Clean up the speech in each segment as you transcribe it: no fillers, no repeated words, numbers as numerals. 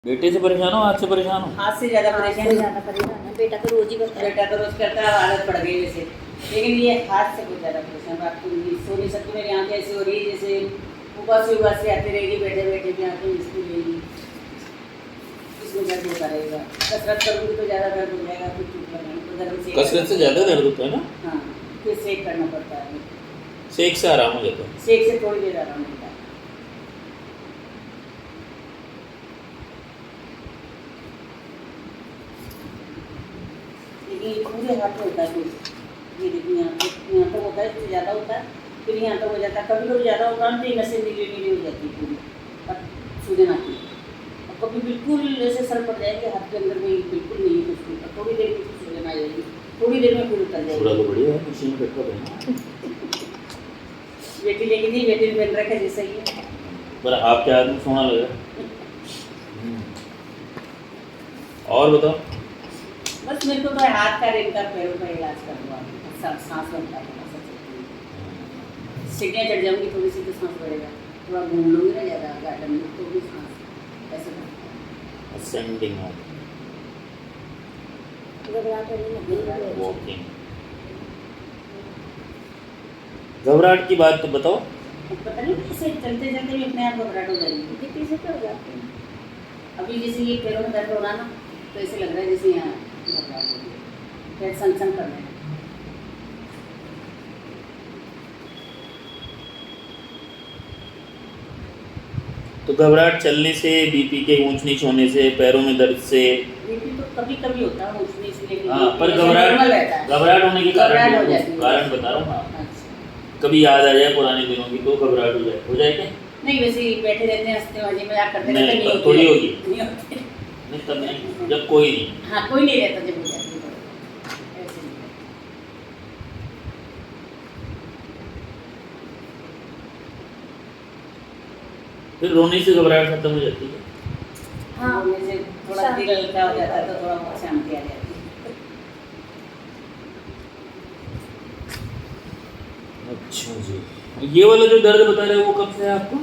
बेटे से परेशान हो, हाथ से परेशान हो? हाथ से ज़्यादा परेशान है। ज़्यादा परेशान है। बेटा तो रोज ही करता है। बेटा तो रोज करता है, आदत पड़ गई वैसे, लेकिन ये हाथ से बहुत ज़्यादा परेशान। रात को सो नहीं सकती, मेरी आँखें ऐसी हो रही है जैसे उबास से आती रहेगी, बैठे बैठे भी आँखें मिचती रहेगी, इसमें दर्द होता रहेगा। कसरत करूँगी तो ज़्यादा दर्द हो जाएगा, फिर चुप लगाऊंगी तो दर्द से कसरत से ज़्यादा दर्द होता है ना? हाँ, फिर सेक करना पड़ता है। सेक से आराम हो जाता है। सेक से थोड़ी देर आराम मिलता है। ये पूरे हाथ में होता है कुछ, ये देखिए यहाँ तक होता है, इससे ज़्यादा होता है, फिर यहाँ तक हो जाता है। कभी कभी ज़्यादा होता है तो ये नसें नीली नीली हो जाती है पूरी, और सूजन आती है। और कभी बिल्कुल ऐसे सर पड़ जाएगी हाथ के अंदर में, बिल्कुल नहीं है कुछ, और थोड़ी देर में फिर सूजन आ जाएगी, थोड़ी देर में फिर उतर जाएगी। थोड़ा तो बढ़िया है, मशीन फिट कर देना। बेटी लेगी थी, बेटी ने पहन रखा जैसा ही है। पर आपके हाथ में सोना लगा। और बताओ। बस मेरे को तो हाथ का, रेन का, पैरों का इलाज करवा, सांस बनता है, सीढ़ियाँ चढ़ जाऊँगी थोड़ी सी तो सांस बढ़ेगा, थोड़ा घूम लूँगी ना ज़्यादा गार्डन में तो भी सांस ऐसे बनता है। असेंडिंग घबराहट होने लगी है। वॉकिंग। घबराहट की बात तो बताओ। पता नहीं कैसे चलते चलते भी अपने आप घबराहट हो जाएगी। कितनी से कर जाती है। अभी जैसे ये पैरों में दर्द हो रहा ना, तो ऐसे लग रहा है जैसे यहाँ घबराहट हो रही है, पैर सन सन कर रहे हैं। तो घबराहट चलने से, बीपी के ऊंच नीच होने से, पैरों में दर्द से। बीपी तो कभी कभी होता है, उसमें इसलिए हाँ, पर घबराहट होने के घबराहट हो कारण जाती है। कारण बता रहा हूँ ना। अच्छा। कभी याद आ जाए पुराने दिनों की तो घबराहट हो जाए क्या? नहीं, वैसे ही बैठे रहते हैं, हंसते मजे मजाक करते नहीं, रहते हैं, तब थोड़ी होगी। नहीं होती। नहीं तब नहीं, जब कोई नहीं। हाँ, कोई नहीं रहता जब हो जाती है तो ऐसे नहीं। फिर रोने से घबराहट खत्म हो जाती है। हाँ, बोलने से थोड़ा दिल हल्का हो जाता है तो थोड़ा बहुत शांति आ जाती है। अच्छा जी। ये वाला जो दर्द बता रहे हो वो कब से है आपको?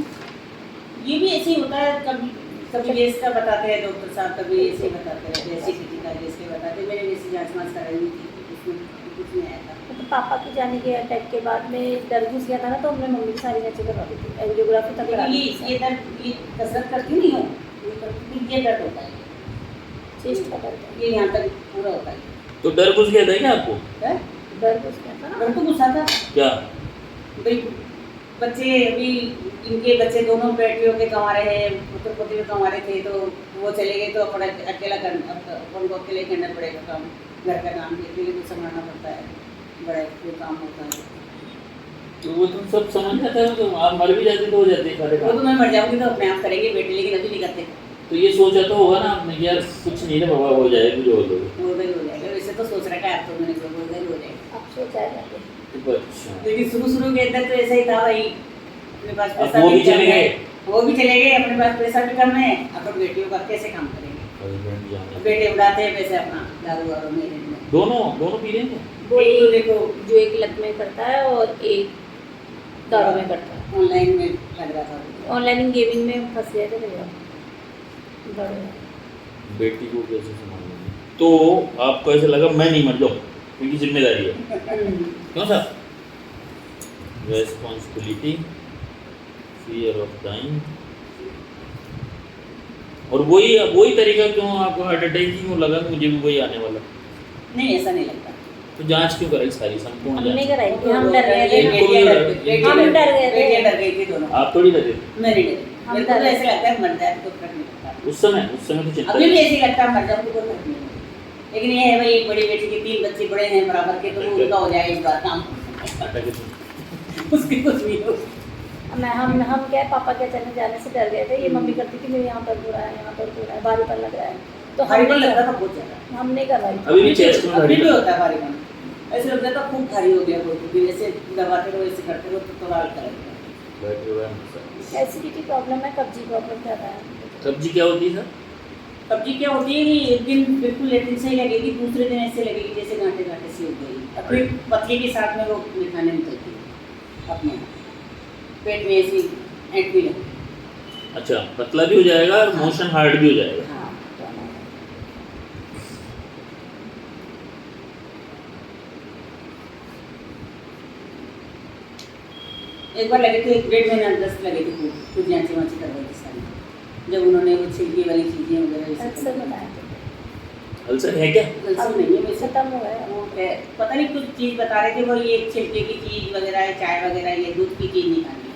ये भी ऐसे ही होता है, कभी कभी गैस का बताते हैं डॉक्टर साहब, कभी ऐसे ही बताते रहते हैं, एसिडिटी का गैस के बताते हैं। मेरे जैसे जांच वाँच कराई थी, उसमें कुछ नहीं आया था। तो पापा के जाने के अटैक के बाद में दर्द घुस गया था ना, तो हमने मम्मी की सारी जांचें करवा दी थी, एंजियोग्राफी तक करा दी लेकिन थी। ये दर्द, ये कसरत करती नहीं हूँ, ये करती ये दर्द होता है, चेस्ट का दर्द है। ये यहाँ तक पूरा होता है। तो डर घुस गया था क्या आपको? है? दर्द घुस गया था ना। डर तो गुस्सा था क्या? भाई, बच्चे अभी इनके बच्चे दोनों बेटियों के कमा रहे हैं, पुत्र पोती भी कमा रहे थे, तो वो चले गए तो अपना अकेला करना, अपन को अकेले करना पड़ेगा काम, घर का काम के लिए तो संभालना पड़ता है, बड़ा कोई काम होता है। तो वो तुम सब समझ जाता है, तो आप मर भी जाते तो हो जाते सारे वो तो काम। मैं मर जाऊँगी तो अपने आप करेंगे बेटे, लेकिन अभी नहीं करते। तो ये सोचा तो होगा ना आपने कि यार कुछ नहीं ना बाबा, हो जाए कुछ हो तो। वो उधर ही हो जाएगा, वैसे तो सोच रखा है, अब तो मैंने वो उधर ही हो जाएगा। अब सोचा है जाके। अच्छा। लेकिन शुरू के अंदर तो ऐसा ही था भाई, अपने पास अब पैसा वो भी कम चले है, गए। वो भी चले गए, अपने पास पैसा भी कम है, अपन बेटियों का कैसे काम करेंगे? हस्बैंड जाने। बेटे उड़ाते हैं पैसे अपना दारू वारू में। दोनों पी रहे हैं? वो एक तो एक देखो जो एक लत में करता है और एक दारू में करता है। ऑनलाइन में लग रहा था। ऑनलाइन गेमिंग में फंस गए थे भैया। बड़े। बेटी को कैसे संभालेंगे? तो आपको ऐसा लगा मैं नहीं मर जाऊँ, क्योंकि जिम्मेदारी है। क्यों sir? Responsibility, fear of time. और वही तरीका क्यों आपको हार्ट अटैक क्यों लगा कि मुझे भी वही आने वाला? नहीं, ऐसा नहीं लगता। तो जांच क्यों कराई सारी संपूर्ण हमने जांच? कराई थी, हम डर गए थे ना। इनको भी बेटियां डर- बेटियां हम डर गए थे। बेटियां डर गई थी दोनों। आप थोड़ी लगे मैं नहीं डरी, हम मेरे को तो डर- ऐसे लगता है मर जाए तो फर्क नहीं पड़ता। उस समय तो चिंता अभी भी ऐसे ही लगता है मर जाऊँ तो कोई फर्क नहीं पड़ता। लेकिन ये है भाई, एक बड़ी बेटी के 3 बच्चे बड़े हैं बराबर के, तो वो उनका हो जाएगा इस बार काम, उसकी कुछ नहीं हो। हम क्या है, पापा के अचानक जाने से डर गए थे। ये मम्मी करती थी मेरे यहाँ पर हो रहा है, यहाँ पर हो रहा है, भारीपन लग रहा है, तो भारी हमने लगता था बहुत ज्यादा। हमने करवाई। अभी भी चेस्ट में अभी भी भारी होता है भारीपन, ऐसे लगता था खूब भारी हो गया कोई, फिर ऐसे दबाते रहो, ऐसे करते रहो तो थोड़ा हल्का लगता है। बैठे हुए हैं। एसिडिटी प्रॉब्लम है, कब्जी प्रॉब्लम ज़्यादा है। सब्जी क्या होती है सर? सब्जी क्या होती है कि एक दिन बिल्कुल लेटिन सही लगेगी, दूसरे दिन ऐसे लगेगी जैसे गांठे गांठे सी हो गई, और फिर पथरी के साथ में वो खाने निकलती है अपने पेट में ऐसी एंट भी लगती है। अच्छा, पतला भी हो जाएगा और मोशन हार्ड भी हो जाएगा। हाँ। एक बार लगे थे, 1.5 महीना 10 लगे थे, कुछ जांची वाँची करवाई थी सारी, जब उन्होंने वो छिलके वाली चीज़ें वगैरह ये सब अक्सर करवाई। बताया थे अल्सर है क्या? अल्सर नहीं है वैसे, खत्म हो गया। वो पता नहीं कुछ चीज़ बता रहे थे वो, ये छिलके की चीज़ वगैरह है, चाय वगैरह, ये दूध की चीज़ नहीं खानी है,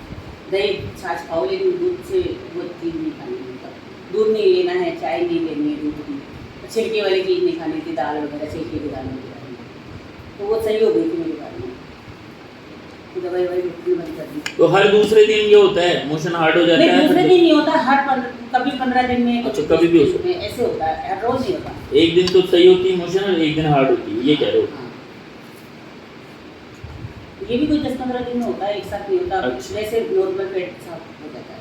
दही छाछ खाओ लेकिन दूध से वो चीज़ नहीं खानी है, मतलब दूध नहीं लेना है, चाय नहीं लेनी है, दूध की छिलके वाली चीज़ नहीं खानी थी, दाल वगैरह छिलके की दाल नहीं खानी, तो वो सही हो गई थी मेरे बारे में, तो दवाई ववाई बिल्कुल बंद कर दी। तो हर दूसरे दिन ये होता है, मोशन हार्ड हो जाता नहीं, है? दूसरे दिन नहीं होता, कभी 15 दिन में, अच्छा, कभी भी हो सकता है, ऐसे होता है, हर रोज नहीं होता। एक दिन तो सही होती है मोशन और एक दिन हार्ड होती है, ये कह रहे हो? हाँ। ये भी कोई 10-15 दिन में होता है, एक साथ नहीं होता, अच्छा। वैसे नॉर्मल पेट साफ हो जाता है।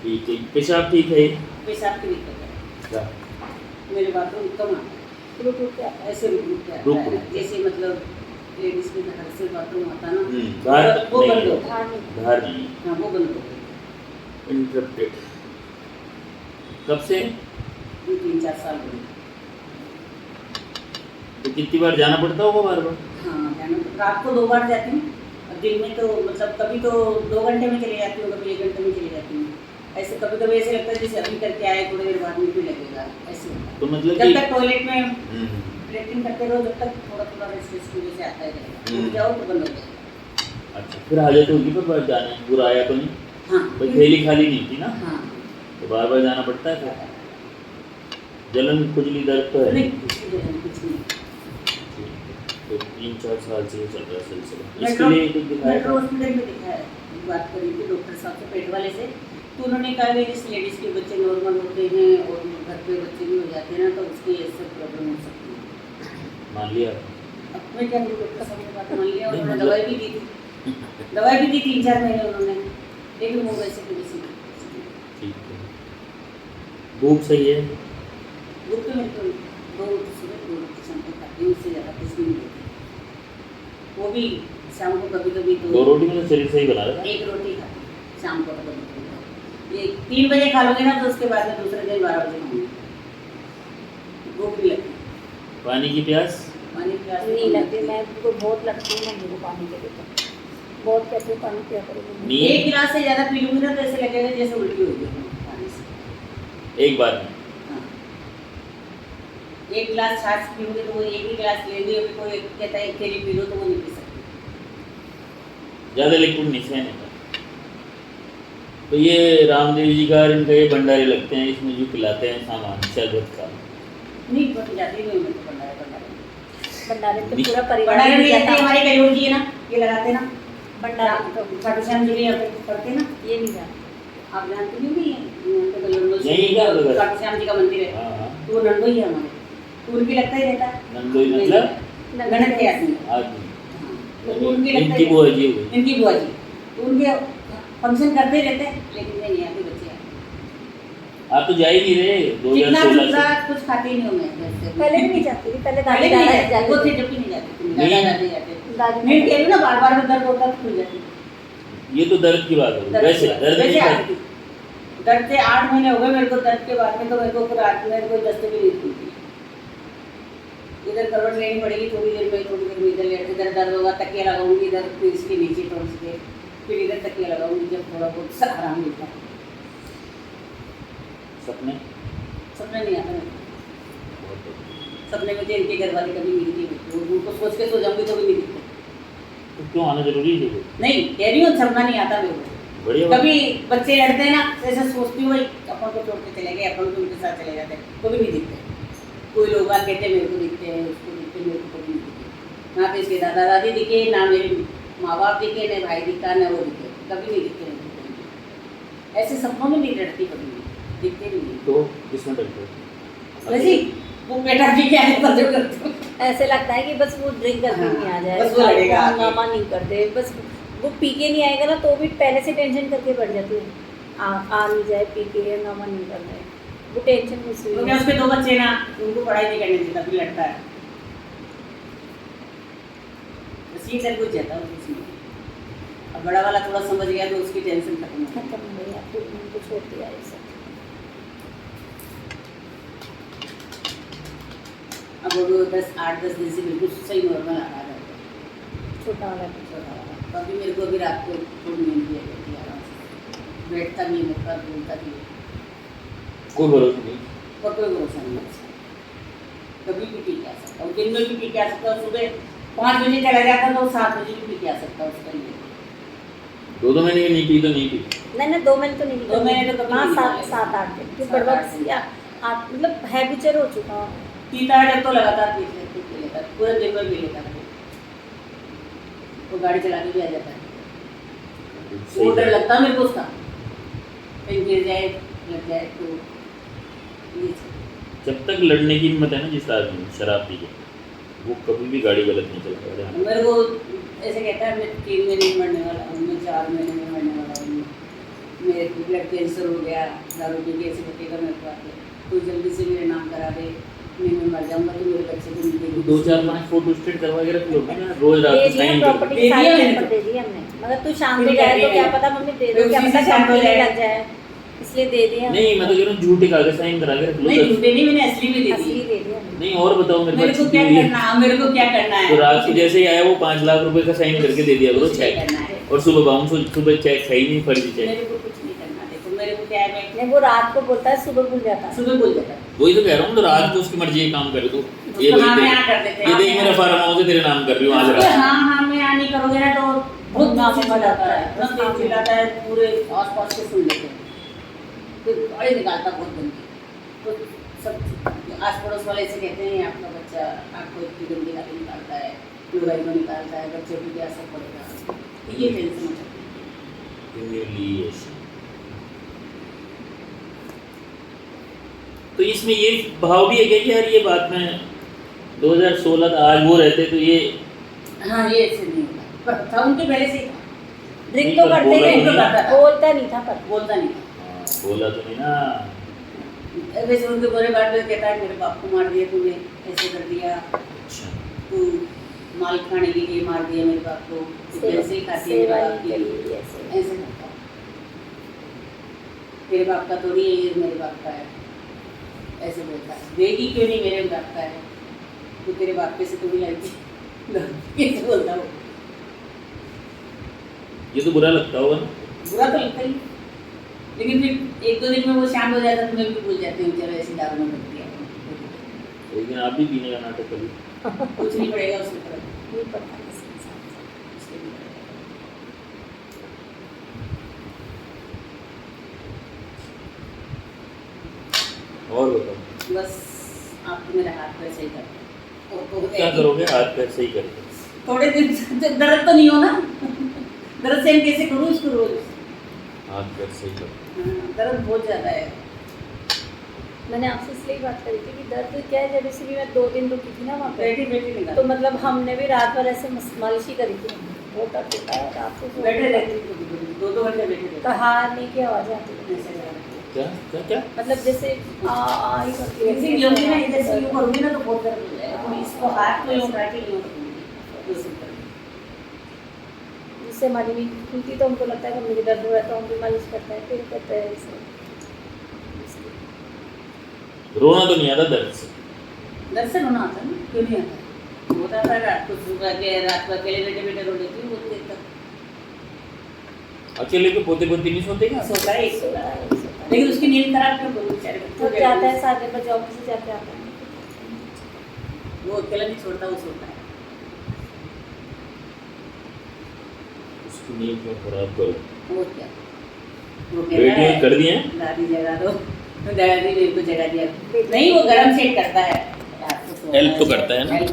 ठीक है, पेशाब ठीक है? पेशाब की दिक्कत है, क्या? मेरे बाथरूम कम आता है, रुक रुक के आता है। ऐसे रुक रुक के आता रुक है, रुक के। जैसे मतलब लेडीज के घर से बाथरूम आता है ना, धार वो बंद नहीं, होता है। धार नहीं। धार नहीं, हाँ, वो बंद हो गया। इंटरप्टेड। कब से? 3-4 साल हो गए। तो कितनी बार जाना पड़ता होगा बार बार? हाँ, रात को 2 बार जाती हूँ, और दिन में तो मतलब कभी तो 2 घंटे में चली जाती हूँ, कभी 1 घंटे में चली जाती हूँ, ऐसे कभी कभी ऐसे लगता है जैसे अभी करके आए, थोड़ी देर बाद में भी लगेगा, ऐसे होता है। तो मतलब जब कि तक टॉयलेट में हम्म, लेट्रिन करते रहो, जब तक थोड़ा थोड़ा रेस्ट की वजह से आता है रहेगा, हम्म। उठ जाओ तो बंद हो जाएगा। अच्छा, फिर हाजत होगी पर बार जाना, पूरा आया तो नहीं? हाँ, भाई थैली खाली नहीं थी ना, हाँ, तो बार बार जाना पड़ता है फिर? जलन खुजली दर्द तो है? नहीं, कुछ नहीं। तो 3-4 साल से ये चल रहा है सिलसिला, इसके मेट्रो लिए कुछ दिखाया मेट्रो था? हॉस्पिटल में दिखाया है, बात करी थी डॉक्टर साहब से, पेट वाले से, तो उन्होंने कहा कि जिस लेडीज़ के बच्चे नॉर्मल होते हैं और घर पे बच्चे भी हो जाते हैं ना, तो उसकी ये सब प्रॉब्लम हो सकती है। मान लिया? अब मैं क्या करूँ, डॉक्टर साहब ने बात मान लिया, और नहीं, उन्होंने मतलब- दवाई भी दी थी, दवाई भी दी 3-4 महीने उन्होंने, लेकिन वो वैसे की वैसी थी। ठीक है। भूख सही है? भूख तो मेरे को 2 रोटी सुबह, 2 रोटी शाम को खाती हूँ, उससे ज़्यादा कुछ भी नहीं होती, वो भी शाम को कभी कभी 2 रोटी में तो शरीर सही बना रहा है? 1 रोटी खाती हूँ शाम को, तो कभी ये 3 बजे खा लोगे ना, तो उसके बाद में दूसरे दिन 12 बजे खाऊंगी, भूख भी लगती है। पानी की प्यास? पानी प्यास नहीं लगती, मैं को बहुत लगती है मम्मी को पानी के लिए, तो बहुत कहती हूँ पानी पिया करो मम्मी। नींद? 1 गिलास से ज़्यादा पी लूँगी ना, तो ऐसे लगेगा जैसे उल्टी हो गई है पानी से। एक बार में? हाँ, 1 गिलास छाछ पीऊँगी तो वो 1 ही गिलास लेंगे, अभी कोई कहता है 1 थैली पी लो, तो वो नहीं पी सकती। ज़्यादा लिक्विड नहीं सहने का। तो ये रामदेव जी का और इनका ये भंडारे लगते हैं, इसमें जो पिलाते हैं सामान शरबत का, नहीं, बन जाती नहीं मैं तो भंडारे भंडारे तो पूरा परिवार भंडारे में ही जाती है, जाता है। हमारी करियोर जी है ना, ये लगाते हैं ना, भंडारे तो खाटू श्याम जी के यहाँ पे करते हैं ना, ये नहीं जाता। आप जानते नहीं होंगे, यहाँ पे गलंदो यहीं का लगा- खाटू श्याम जी का मंदिर है, हाँ हाँ। तो वो नंदो ही है हमारे, तो उनकी लगता ही रहता है। नंदोई मतलब गणत के आदमी, आदमी, तो उनकी लगता इनकी ही बुआ जी हो गई। इनकी बुआ जी, तो उनके फंक्शन करते रहते हैं, लेकिन मैं नहीं आती, बच्चे आते। आप तो जा ही नहीं रहे कितना 2016 दूसरा से। कुछ खाती नहीं हूँ मैं घर से। पहले भी नहीं जाती थी, पहले पहले दादी नहीं दादा जाती, वो थे जाते जब भी नहीं जाती थी, नहीं। दादा दादी जाते थे। दादी नींद कह रही हूँ ना, बार बार में दर्द होता तो खुल जाती। ये तो दर्द की बात है, दर्द वैसे के बाद- दर्द नहीं वैसे था। आती थी। दर्द से 8 महीने हो गए मेरे को, दर्द के बाद में तो मेरे को फिर रात में कोई दस्त भी नहीं खुलती। इधर करवट लेनी पड़ेगी, थोड़ी देर में इधर लेट, इधर दर्द होगा, तकिया लगाऊंगी, इधर फिर इसके नीचे टोर्स के, फिर इधर तकिया लगाऊंगी, जब थोड़ा बहुत आराम मिलता है। सपने? सपना नहीं आता मेरे को। बहुत बढ़िया। सपने में तो इनके घर वाले कभी मिलती नहीं, उनको सोच के सो जाऊंगी तो भी नहीं दिखते। तो क्यों आना जरूरी है देखो? नहीं कह रही हूँ, सपना नहीं आता मेरे को। बढ़िया बात। कभी बच्चे लड़ते हैं ना, ऐसे सोचती हूँ भाई अपन को छोड़ के चले गए, अपन भी उनके साथ चले जाते हैं, तो भी नहीं दिखते। कोई लोग बात कहते मेरे को दिखते हैं, उसको दिखते हैं, मेरे को कभी नहीं दिखते। ना तो इसके दादा दादी दिखे, ना मेरे माँ बाप दिखे, ना भाई दिखा, ना वो दिखे, कभी नहीं दिखते मेरे को। ऐसे सपनों में नहीं लड़ती कभी नहीं, दिखते भी नहीं। तो किसमें डरते हो? वैसे ही वो बेटा जी क्या है जो करते हो। ऐसे लगता है कि बस वो ड्रिंक करके हाँ, नहीं आ जाए, बस वो लड़ेगा आके। हंगामा नहीं करते, बस वो पी के नहीं आएगा ना, तो भी पहले से टेंशन करके बढ़ जाती है, आ नहीं जाए, पी के हंगामा नहीं कर रहे, वो टेंशन मुझसे क्योंकि उसके 2 बच्चे ना, उनको पढ़ाई नहीं करने देता, फिर लड़ता है। बस ये सब कुछ जाता है उसमें। अब बड़ा वाला थोड़ा समझ गया तो उसकी टेंशन खत्म हो गई। खत्म हो गई, आपको उनको छोड़ दिया ये सब। अब वो 8-10 दिन से बिल्कुल सही नॉर्मल आ रहा है। छोटा वाला भी। छोटा वाला कभी मेरे को भी रात को थोड़ी नींद भी आ जाती है आराम से, बैठता नहीं है मेरे पास, बोलता भी है, कोई भरोसा नहीं। पर कोई भरोसा नहीं है उसका। कभी भी पी के आ सकता हूँ, दिन में भी पी के आ सकता हूँ, सुबह 5 बजे चला जाता तो 7 बजे भी पी के आ सकता हूँ उसका लिए। 2 महीने की नहीं पी तो नहीं पी। नहीं 2 महीने तो नहीं 2 महीने तो कभी हाँ नहीं 7 निकाले। 7-8 दिन फिर 7-8 बड़बड़ दिन। या 8 मतलब हैबिचुअल हो चुका हूँ। पीता है जब तो लगातार पी लेता है, पूरे दिन में पी लेता है वो गाड़ी चला के भी आ जाता है। सही वो डर है। लगता है मेरे को उसका, कहीं गिर जाए लग जाए तो ये जब तक लड़ने की हिम्मत है ना जिस आदमी में शराब पी के, वो कभी भी गाड़ी गलत नहीं चलाता। मेरे को ऐसे कहता है मैं 3 महीने में मरने वाला हूँ, मैं 4 महीने में मरने वाला हूँ, मेरे को ब्लड कैंसर हो गया, दारू पी के ऐसे बचेगा मेरे को आके, तो जल्दी से मेरे नाम करा दे, नहीं मैं मर जाऊँगा तो मेरे बच्चे को नहीं देगी। 2-4-5 फोटो स्टेट करवा के रख लो ना, रोज रात दे को दिया साइन प्रॉपर्टी दे के सारे दिया मैंने पेपर तो। दे दिए हमने, मगर तू शाम को फिर जाए तो कहती क्या है, पता मम्मी दे फिर दो, क्या उसी पता से शाम को कंपनी जाए। लग जाए, इसलिए दे दिया नहीं मैं तो कह रहा हूँ झूठे कागज साइन करा के रख लो। नहीं झूठे नहीं, मैंने असली में दे असली दिए। दे दिया हमने। नहीं और बताओ मेरे मेरे पास को छुट्टी क्या हुई है। करना, मेरे को क्या करना है, तो रात को जैसे ही आया वो 5 लाख रुपए का साइन करके दे दिया करो कुछ नहीं चेक, करना है, और सुबह बाउंस सुबह चेक है ही नहीं, फर्जी चेक। मेरे को कुछ नहीं करना। देखो मेरे को क्या है, मैं नहीं वो रात को बोलता है सुबह भूल जाता है। सुबह बोल देता है, वही तो कह रहा हूँ, तो रात को उसकी मर्जी है काम कर दो। ये उसको हाँ देख में आ कर देते हैं। ये देख मेरा फार्म हाउस है तेरे नाम कर रही हूँ आज अरे रात। हाँ हाँ मैं नहीं करोगे ना तो बहुत नाम चिल्लाता है, बस बस हाँ। चिल्लाता है, पूरे आस-पास के सुन लेते हैं, फिर गाड़ी निकालता बहुत गंदी, तो सब आस पड़ोस वाले से कहते हैं आपका बच्चा आपको इतनी गंदी गाड़ी निकालता है, लुगाई को निकालता है, बच्चों की क्या असर पड़ेगा, तो ये टेंशन होता है। Humiliation। तो इसमें ये भाव भी है क्या कि यार ये बात में 2016 का आज वो रहते तो ये हाँ ये ऐसे नहीं होता, पर था उनके पहले से ही था, ड्रिंक नहीं, तो पर करते बोला ही तो नहीं, नहीं। बोलता नहीं था पर बोलता नहीं था। बोला तो नहीं ना। वैसे उनके बुरे बात में कहता है मेरे बाप को मार दिया तूने, ऐसे कर दिया, अच्छा तू माल खाने के लिए मार दिया मेरे बाप को, तू पैसे ही खाती है मेरे सेवा बाप नहीं की, करी ऐसे। ऐसे करता है। तेरे बाप का थोड़ी है, ये मेरे बाप का है, ऐसे बोलता है। देगी क्यों नहीं, मेरे बाप का है, तू तेरे बाप पे से थोड़ी लाई थी, ऐसे बोलता वो। ये तो बुरा लगता होगा ना। बुरा तो लगता ही, लेकिन फिर 1-2 दिन में वो शांत हो जाता तो मैं भी भूल जाती हूँ, चलो ऐसे दारू में कर दिया, लेकिन आप भी पीने का नाटक कभी। कुछ नहीं पड़ेगा उसके ऊपर, नहीं पता किसी इंसान से। उसके भी पड़ेगा। और बताओ बस आप तो मेरा हाथ पैर सही कर, और तो क्या करोगे, हाथ पैर सही करके। थोड़े दिन से दर्द तो नहीं हो ना, दर्द से हम कैसे करूँ इसको रोज, हाथ पैर सही करो। दर्द बहुत ज़्यादा है। मैंने आपसे इसलिए बात करी थी कि दर्द क्या है, जब इसी भी मैं 2 दिन रुकी थी ना वहाँ पे, बैठी बैठी निकाल, तो मतलब हमने भी रात भर ऐसे मालिश ही करी थी, वो दर्द होता है रात को बैठे रहती हूँ, 2-2 घंटे बैठे रहती कहारने की आवाज़ आती है, हूँ। ऐसे रहती हूँ। क्या क्या क्या मतलब जैसे आ ही करती ऐसे है। यूँ भी ना, इधर से यूँ करूँगी ना तो बहुत दर्द हो जाएगा, तो इसको हाथ को यूँ उठा के यूँ रखूँगी, तो सिंपल। जिससे हमारी भी खुलती तो हमको लगता है कि मुझे दर्द हो रहा है तो हम भी मालिश करते हैं, फिर करते हैं इसे। रोना तो नहीं आता दर्द से। दर्द से रोना आता है ना, क्यों नहीं आता, होता था रात को, सुबह के रात को अकेले बैठे बैठे रो लेती हूँ बहुत देर तक, अकेले पे पोते पोती नहीं सोते क्या? सोता है एक सोता सोता है, है, सोता है। लेकिन उसकी नींद खराब क्यों करूँ, बेचारे बच्चे थक जाता है 7 बजे ऑफिस से जाके आता है। वो अकेला नहीं छोड़ता, वो सोता है। उसकी नींद क्यों खराब करो। वो क्या, वो बेटियां कर दिए हैं? दादी जगा दो, दादी मेरे को जगा दिया नहीं, वो गरम सेट करता है, रात को सोता हेल्प तो है, करता है ना? हेल्प